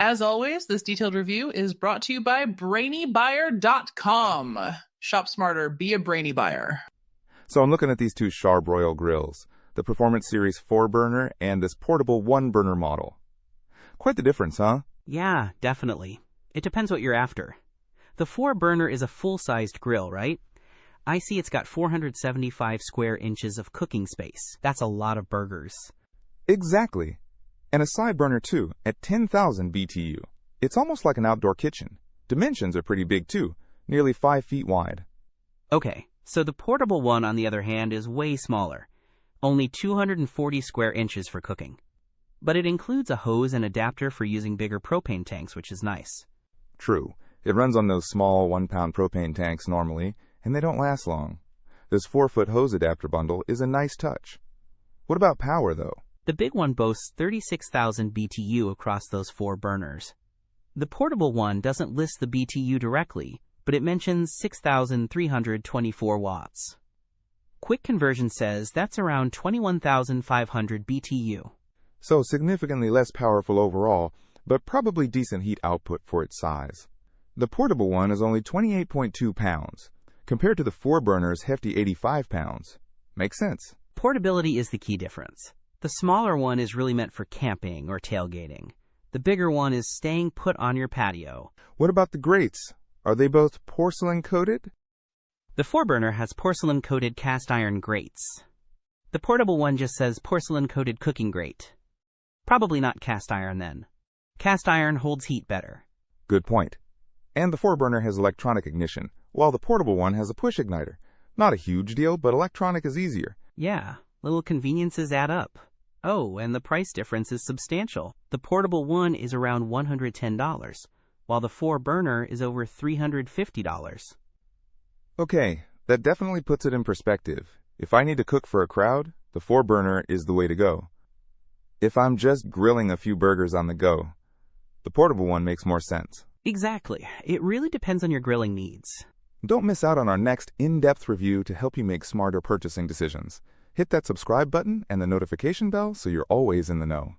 As always, this detailed review is brought to you by BrainyBuyer.com. Shop smarter, be a brainy buyer. So I'm looking at these two Char-Broil grills, the Performance Series 4-burner and this portable 1-burner model. Quite the difference, huh? Yeah, definitely. It depends what you're after. The 4-burner is a full-sized grill, right? I see it's got 475 square inches of cooking space. That's a lot of burgers. Exactly. And a side burner too, at 10,000 BTU. It's almost like an outdoor kitchen. Dimensions are pretty big too, nearly 5 feet wide. Okay, so the portable one, on the other hand, is way smaller. Only 240 square inches for cooking. But it includes a hose and adapter for using bigger propane tanks, which is nice. True. It runs on those small 1-pound propane tanks normally, and they don't last long. This 4-foot hose adapter bundle is a nice touch. What about power, though? The big one boasts 36,000 BTU across those 4 burners. The portable one doesn't list the BTU directly, but it mentions 6,324 watts. Quick Conversion says that's around 21,500 BTU. So significantly less powerful overall, but probably decent heat output for its size. The portable one is only 28.2 pounds, compared to the 4-burner's hefty 85 pounds. Makes sense. Portability is the key difference. The smaller one is really meant for camping or tailgating. The bigger one is staying put on your patio. What about the grates? Are they both porcelain-coated? The 4-burner has porcelain-coated cast iron grates. The portable one just says porcelain-coated cooking grate. Probably not cast iron then. Cast iron holds heat better. Good point. And the 4-burner has electronic ignition, while the portable one has a push igniter. Not a huge deal, but electronic is easier. Yeah, little conveniences add up. Oh, and the price difference is substantial. The portable one is around $110, while the 4-burner is over $350. Okay, that definitely puts it in perspective. If I need to cook for a crowd, the 4-burner is the way to go. If I'm just grilling a few burgers on the go, the portable one makes more sense. Exactly. It really depends on your grilling needs. Don't miss out on our next in-depth review to help you make smarter purchasing decisions. Hit that subscribe button and the notification bell so you're always in the know.